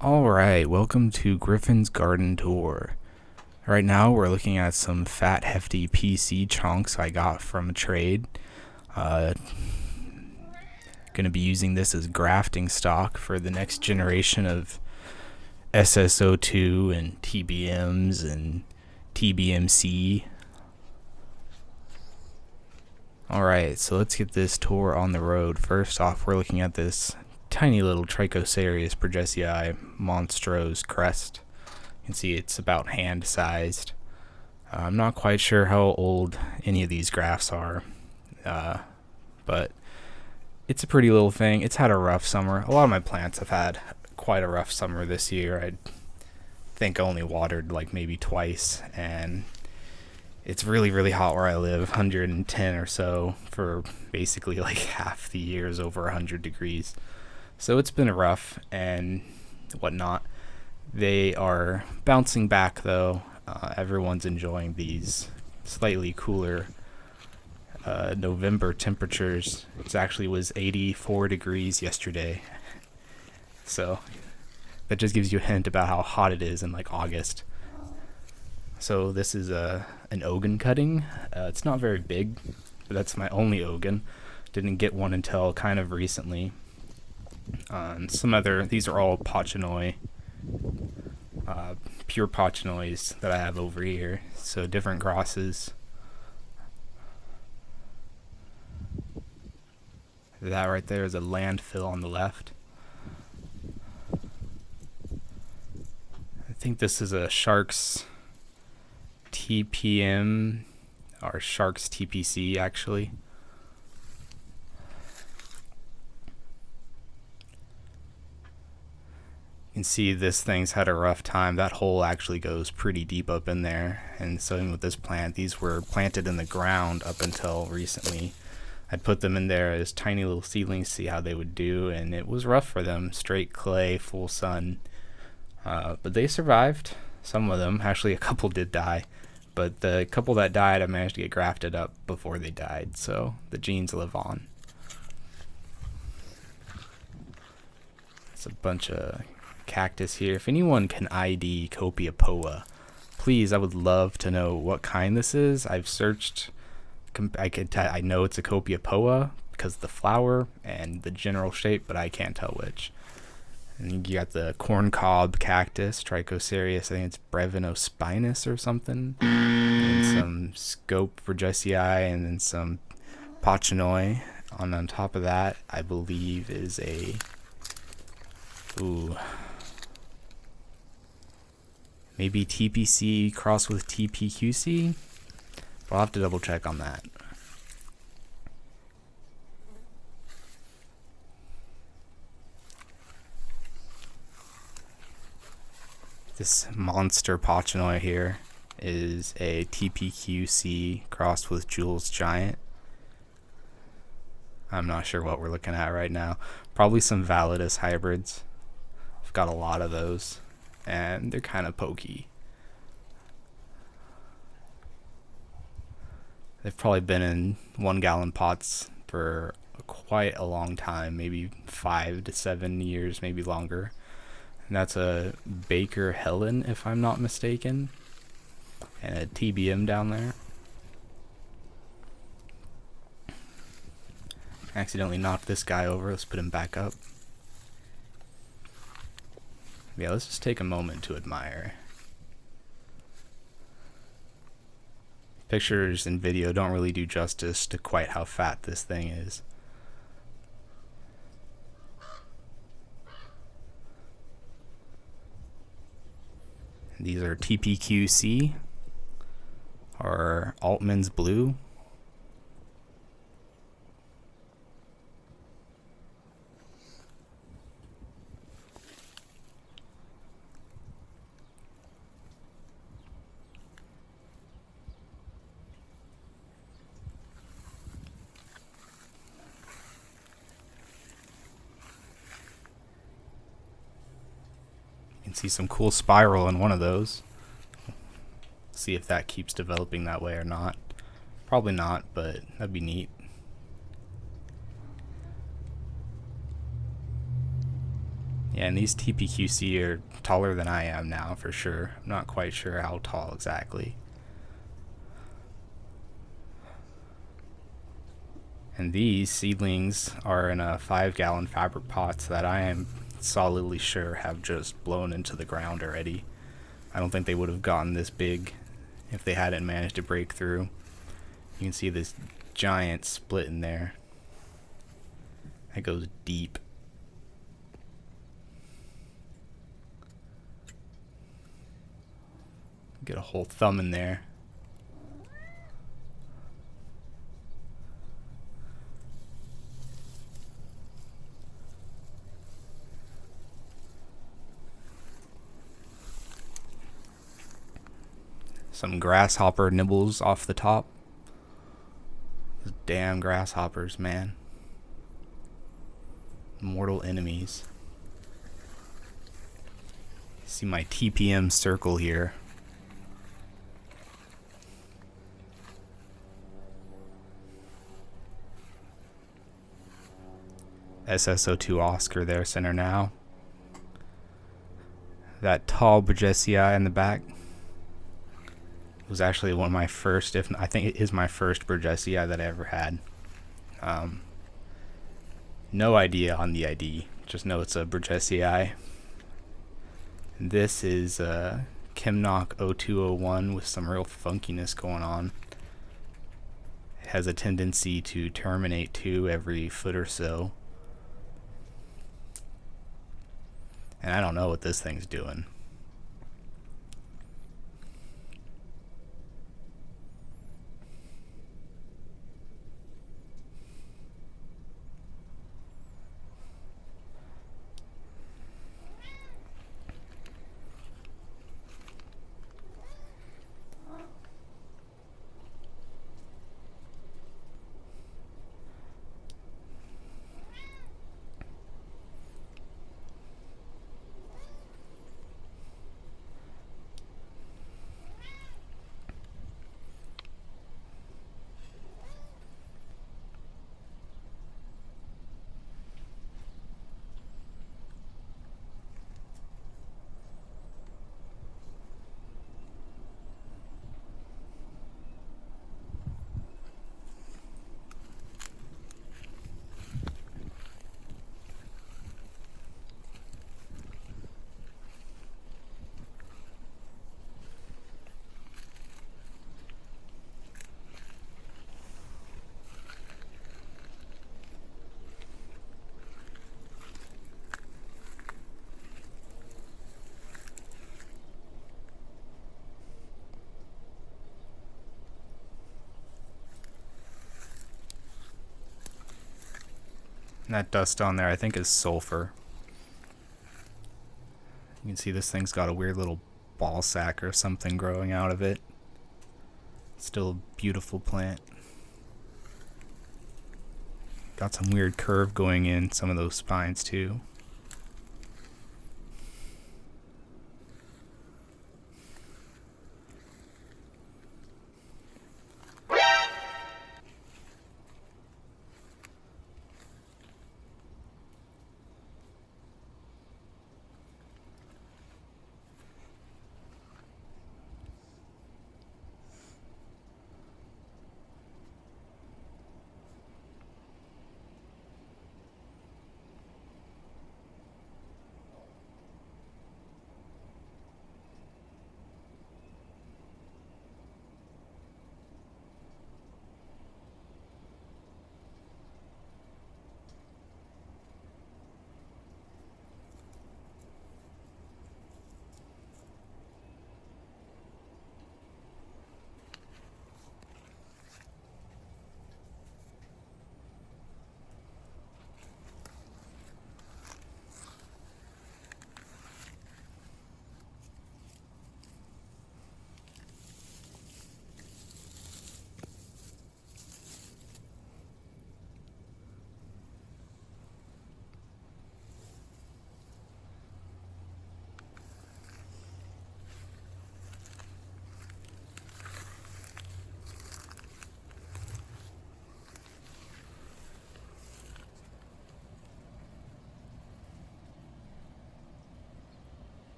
Alright, welcome to Griffin's Garden Tour. Right now we're looking at some fat hefty PC chunks I got from a trade. Gonna be using this as grafting stock for the next generation of SSO2 and TBMs and TBMC. Alright, so let's get this tour on the road. First off, we're looking at this tiny little Trichocereus progesii monstrose crest. You can see it's about hand sized. I'm not quite sure how old any of these grafts are, but it's a pretty little thing. It's had a rough summer. A lot of my plants have had quite a rough summer this year. I think I only watered like maybe twice, and it's really, really hot where I live, 110 or so for basically like half the year is over 100 degrees. So it's been rough and whatnot. They are bouncing back though. Everyone's enjoying these slightly cooler November temperatures. It actually was 84 degrees yesterday. So that just gives you a hint about how hot it is in like August. So this is an ogan cutting. It's not very big, but that's my only ogan. Didn't get one until kind of recently. These are all Pochinoi, pure Pochinois that I have over here. So different crosses. That right there is a landfill on the left. I think this is a Sharks TPM or Sharks TPC actually. You can see this thing's had a rough time. That hole actually goes pretty deep up in there, and so with this plant, these were planted in the ground up until recently. I'd put them in there as tiny little seedlings, see how they would do, and it was rough for them. Straight clay, full sun, but they survived. Some of them, actually a couple did die, but the couple that died I managed to get grafted up before they died, so the genes live on. It's a bunch of cactus here. If anyone can ID Copia-poa, please, I would love to know what kind this is. I've searched. I know it's a Copia-poa because of the flower and the general shape, but I can't tell which. And you got the corncob cactus, Trichocereus, I think it's Brevinospinus or something, and some scope progesii, and then some Pochinoi. On top of that, I believe is a maybe TPC crossed with TPQC. But I'll have to double check on that. This monster Pochinoi here is a TPQC crossed with Jules Giant. I'm not sure what we're looking at right now. Probably some Validus hybrids. I've got a lot of those, and they're kind of pokey. They've probably been in 1 gallon pots for quite a long time, maybe 5 to 7 years, maybe longer. And that's a Baker Helen, if I'm not mistaken, and a TBM down there. Accidentally knocked this guy over. Let's put him back up. Yeah, let's just take a moment to admire. Pictures and video don't really do justice to quite how fat this thing is. These are TPQC or Altman's Blue. You can see some cool spiral in one of those. See if that keeps developing that way or not. Probably not, but that'd be neat. Yeah, And these TPQC are taller than I am now, for sure. I'm not quite sure how tall exactly. And these seedlings are in a 5-gallon fabric pots that I am solidly sure have just blown into the ground already. I don't think they would have gotten this big if they hadn't managed to break through. You can see this giant split in there. That goes deep. Get a whole thumb in there. Some grasshopper nibbles off the top. Those damn grasshoppers, man. Mortal enemies. See my TPM circle here. SSO2 Oscar there, center now. That tall Bergesii in the back was actually one of my first, I think it is my first Bergesii that I ever had. No idea on the ID, just know it's a Bergesii. This is Kimnock 0201 with some real funkiness going on. It has a tendency to terminate too every foot or so. And I don't know what this thing's doing. And that dust on there I think is sulfur. You can see this thing's got a weird little ball sack or something growing out of it. Still a beautiful plant. Got some weird curve going in some of those spines too.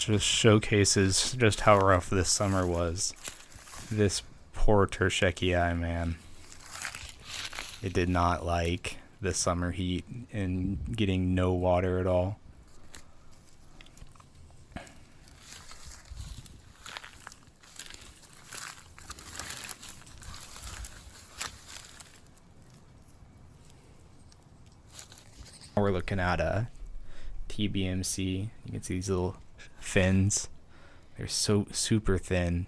just showcases just how rough this summer was. This poor terschekii, man. It did not like the summer heat and getting no water at all. We're looking at a TBMC. You can see these little fins. They're so super thin.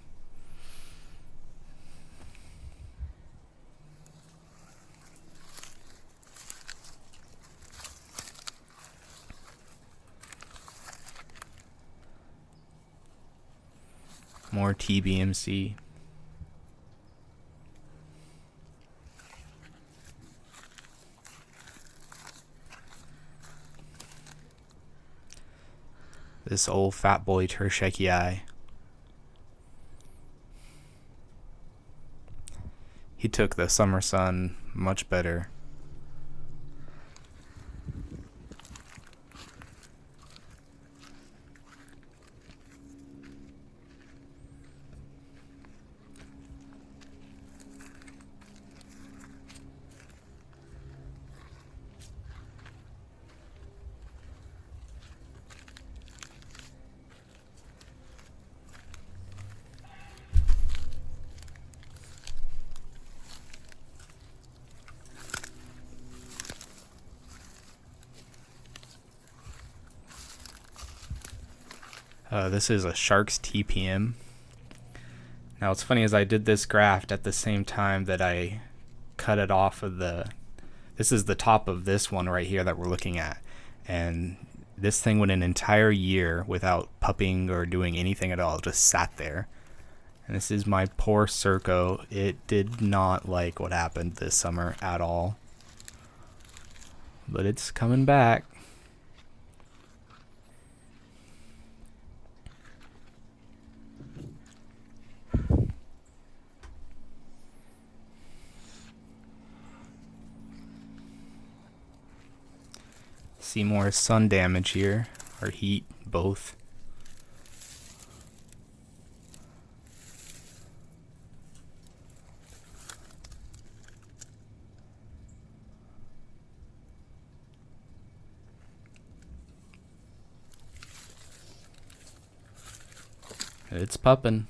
More TBMC. This old fat boy terschekii. He took the summer sun much better. This is a shark's TPM. Now what's funny is I did this graft at the same time that I cut it off of this is the top of this one right here that we're looking at. And this thing went an entire year without pupping or doing anything at all. It just sat there. And this is my poor Circo. It did not like what happened this summer at all. But it's coming back. See more sun damage here, or heat, both. It's pupping.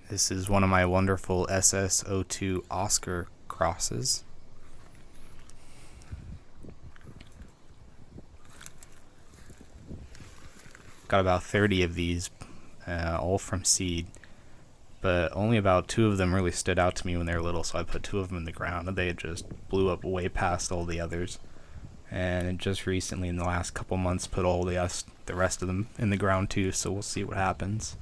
This is one of my wonderful SSO2 Oscar crosses. Got about 30 of these, all from seed, but only about 2 of them really stood out to me when they were little, so I put 2 of them in the ground, and they just blew up way past all the others. And just recently, in the last couple months, put all the rest of them in the ground too, so we'll see what happens.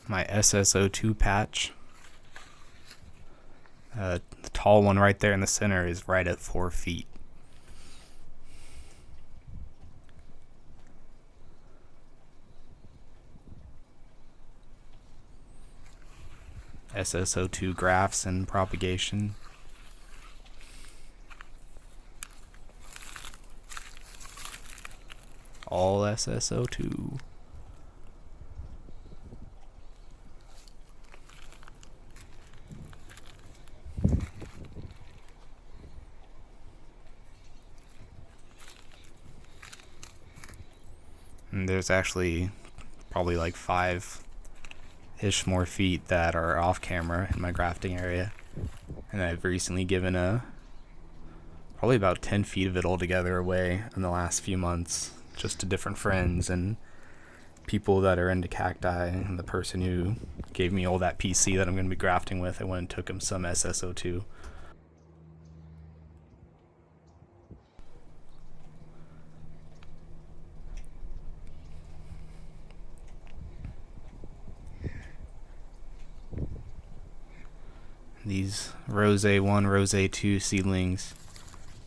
my SSO2 patch. The tall one right there in the center is right at 4 feet. SSO2 graphs and propagation. All SSO2. And there's actually probably like 5-ish more feet that are off camera in my grafting area. And I've recently given probably about 10 feet of it altogether away in the last few months, just to different friends and people that are into cacti. And the person who gave me all that PC that I'm going to be grafting with, I went and took him some SSO2. These Rose 1, Rose 2 seedlings,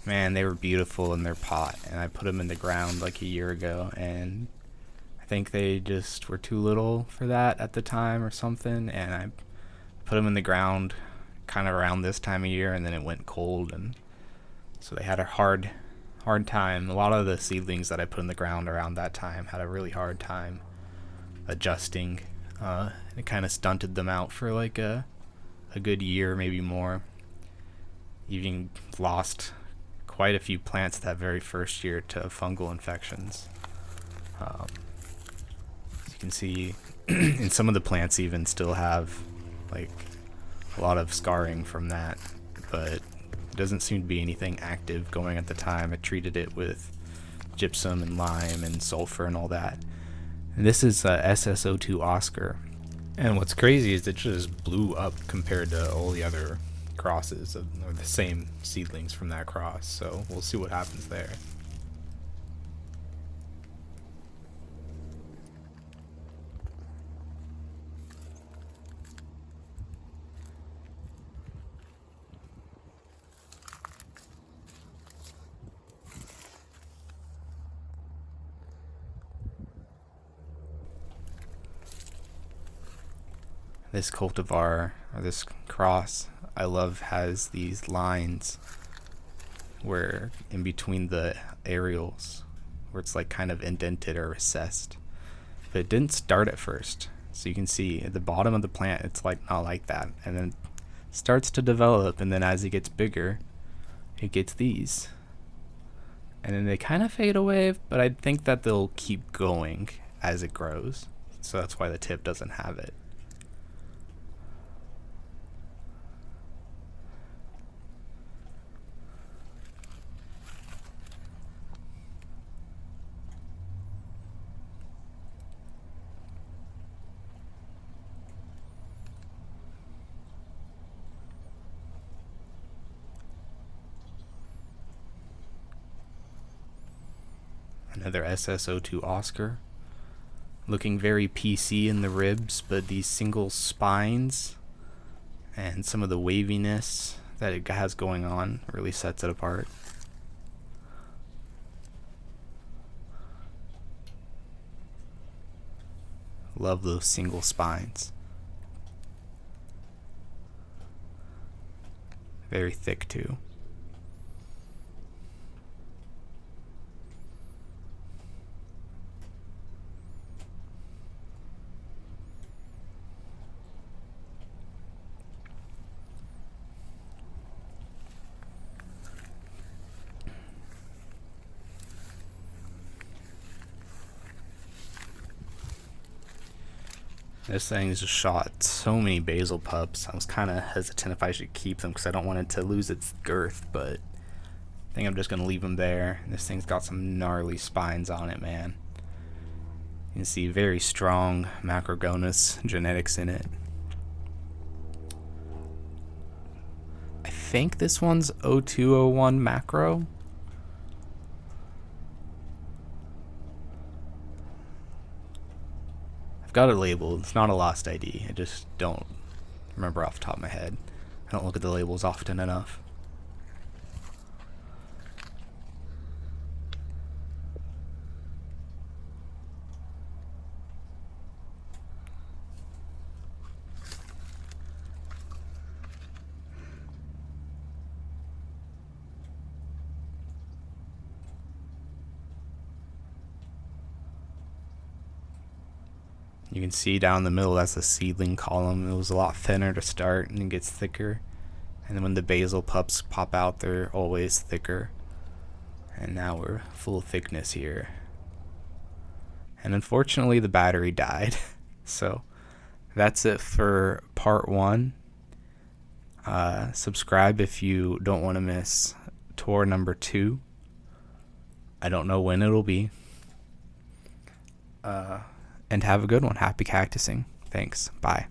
man, they were beautiful in their pot, and I put them in the ground like a year ago, and I think they just were too little for that at the time or something, and I put them in the ground kind of around this time of year, and then it went cold, and so they had a hard time. A lot of the seedlings that I put in the ground around that time had a really hard time adjusting. It kind of stunted them out for like a good year, maybe more. Even lost quite a few plants that very first year to fungal infections. As you can see, and some of the plants even still have like a lot of scarring from that, but it doesn't seem to be anything active going at the time. I treated it with gypsum and lime and sulfur and all that. And this is SSO2 Oscar. And what's crazy is it just blew up compared to all the other crosses or the same seedlings from that cross. So we'll see what happens there. This cultivar, or this cross, I love, has these lines where in between the areoles, where it's like kind of indented or recessed. But it didn't start at first. So you can see at the bottom of the plant, it's like not like that. And then it starts to develop, and then as it gets bigger, it gets these. And then they kind of fade away, but I think that they'll keep going as it grows. So that's why the tip doesn't have it. Another SSO2 Oscar, looking very PC in the ribs, but these single spines and some of the waviness that it has going on really sets it apart. Love those single spines. Very thick too. This thing just shot so many basil pups. I was kind of hesitant if I should keep them because I don't want it to lose its girth, but I think I'm just going to leave them there. This thing's got some gnarly spines on it, man. You can see very strong macrogonus genetics in it. I think this one's 0201 macro. got it labeled. It's not a lost ID. I just don't remember off the top of my head. I don't look at the labels often enough. You can see down the middle, that's the seedling column. It was a lot thinner to start, and it gets thicker. And then when the basal pups pop out, they're always thicker. And now we're full thickness here. And unfortunately, the battery died. So that's it for part 1. Subscribe if you don't want to miss tour number 2. I don't know when it'll be. And have a good one. Happy cactusing. Thanks. Bye.